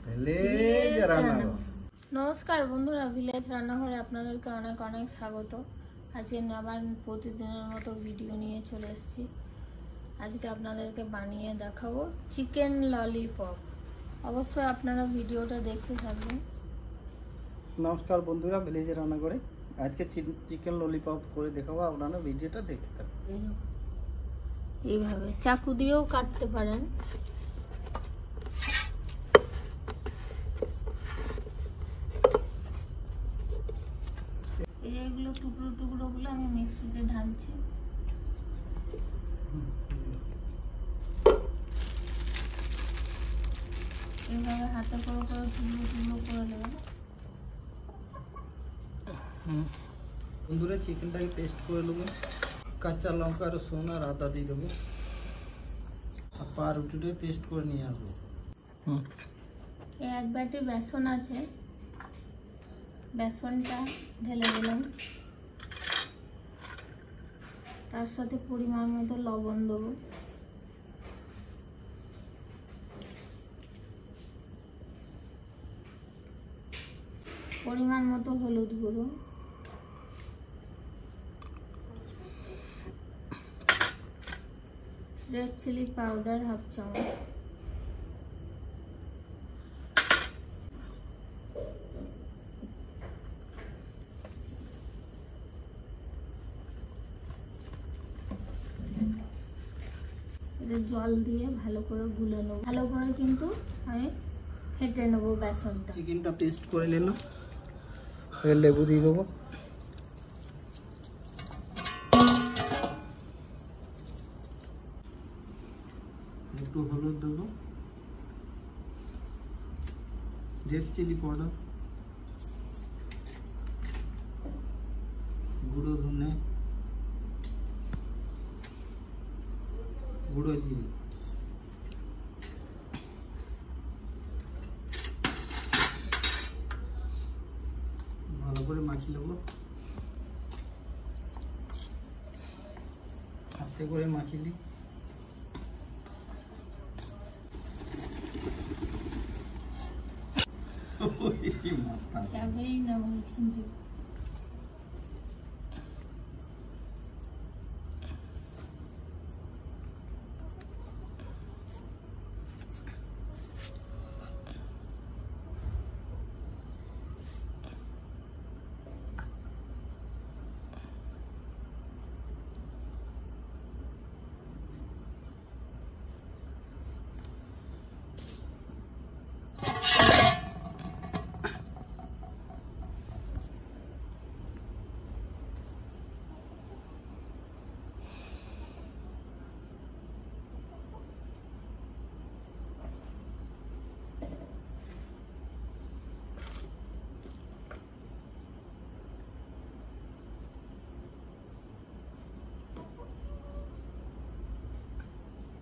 Village রান্নাঘর। নমস্কার বন্ধুরা, ভিলেজ রান্নাঘরে আপনাদেরকে অনেক অনেক স্বাগত। আজকে আবার প্রতিদিনের মতো ভিডিও নিয়ে চলে এসেছি। আজকে আপনাদেরকে বানিয়ে দেখাবো চিকেন ললিপপ। অবশ্যই আপনারা ভিডিওটা দেখতে থাকবেন। নমস্কার বন্ধুরা, ভিলেজ রান্নাঘরে আজকে চিকেন ললিপপ করে দেখাবো, আপনারা ভিডিওটা দেখতে থাকবেন। এইভাবে চাকু দিয়েও কাটতে পারেন। এইগুলো টুকরো টুকরো গুলো আমি মিক্সিতে ঢালছি। এইভাবে হাতে করে করে টুকরো টুকরো করে নেব। বন্ধুরা চিকেনটাকে পেস্ট করে নেবো, কাঁচা লঙ্কা রসুন আর আদা দিয়ে দেবো, আর পাউরুটিটা পেস্ট করে নিয়ে আসবো। এক বাটি বেসন আছে, বেসনটা ঢেলে দিলাম। তার সাথে পরিমাণ মতো লবণ দেবো, পরিমাণ মতো হলুদ গুঁড়ো, রেড চিলি পাউডার হাফ চামচ, জল দিয়ে ভালো করে গুলে নেব। ভালো করে কিন্তু আমি ফেটে নেবো বেসনটা। চিকেনটা পেস্ট করে নিলাম, লেবু দিয়ে দেবো, একটু হলুদ দেবো, রেড চিলি পাউডার, গুঁড়ো ধনে, গুঁড়ো জিরে, ভালো করে মাখিয়ে নেবো, হাতে করে মাখিয়ে যাবেই না কিন্তু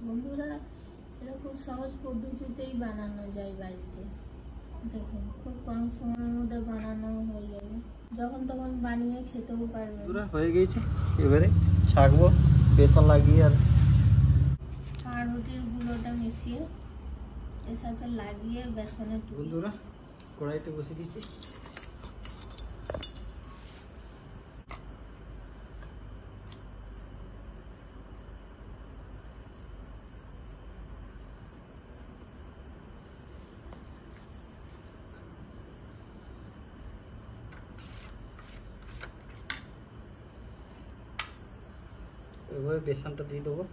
বন্ধুরা, এটা খুব সহজ পদ্ধতিতেই বানানো যায় বাড়িতে। দেখুন, খুব কম সময়ের মধ্যে বানানো হয়ে যাবে, যখন তখন বানিয়ে খেতেও পারবেন। হয়ে গেছে, এবারে ছাকবো বেসন লাগিয়ে আর রুটির গুঁড়োটা মিশিয়ে এর সাথে লাগিয়ে বেসনে বন্ধুরা কড়াইতে বসে দিচ্ছি। এভাবে বেসনটা দিয়ে দেবো,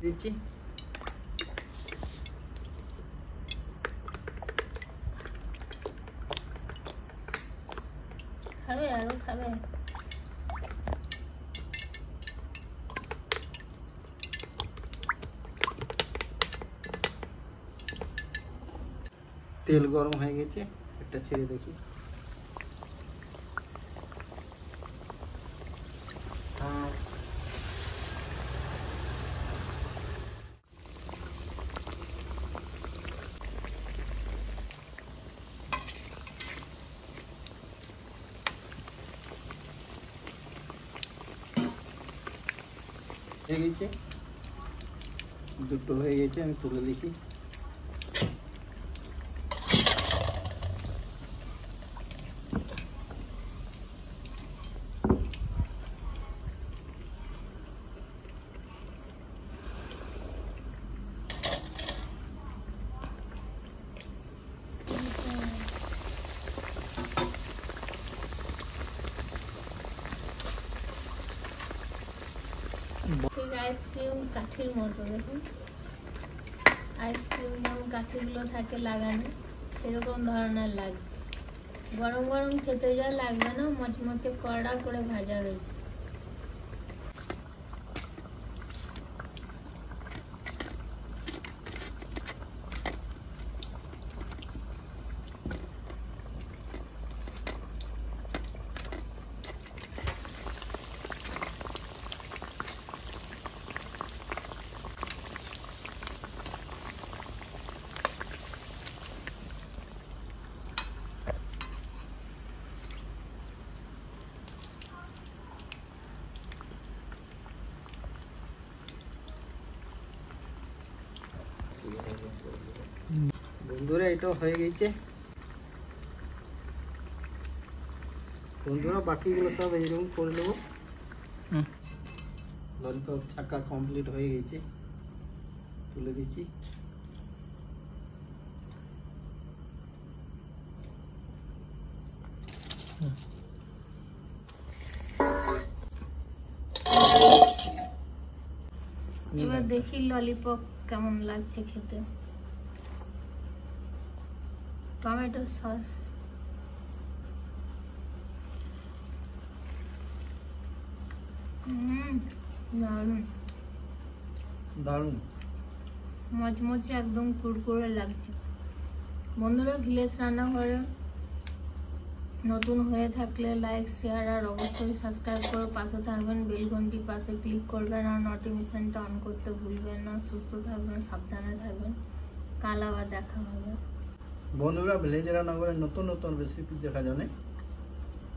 দিচ্ছি। খাবে আরো খাবে। তেল গরম হয়ে গেছে, একটা ছেড়ে দেখি। হয়ে গেছে, দুটো হয়ে গেছে, আমি তুলে দিছি। ঠিক আইসক্রিম কাঠির মতো, দেখুন আইসক্রিম যেমন কাঠিগুলো থাকে লাগানো, সেরকম ধরনের লাগছে। গরম গরম খেতে যা লাগবে না, মচমচে কড়া করে ভাজা হয়েছে। বন্ধুরা এটা হয়ে গেছে। বন্ধুরা বাকিগুলো সব এইরকম করে নেবো। ললিপপ ছাকা কমপ্লিট হয়ে গেছে, তুলে দিচ্ছি। এবার দেখি ললিপপ কেমন লাগছে খেতে। টমেটো সস, দারুণ দারুণ মচমচে, একদম কুড়কুড়ে লাগছে। বন্ধুরা ভিলেজ রান্নাঘরে নতুন হয়ে থাকলে লাইক, শেয়ার আর অবশ্যই সাবস্ক্রাইব করে পাশে থাকবেন। বেল ঘন্টির পাশে ক্লিক করবেন আর নোটিফিকেশনটা অন করতে ভুলবেন না। সুস্থ থাকবেন, সাবধানে থাকবেন। কাল আবার দেখা হবে। বন্ধুরা ভিলেজ রান্নাঘরে নতুন নতুন রেসিপি দেখার জন্য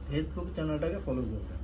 ফেসবুক চ্যানেলটাকে ফলো করবেন।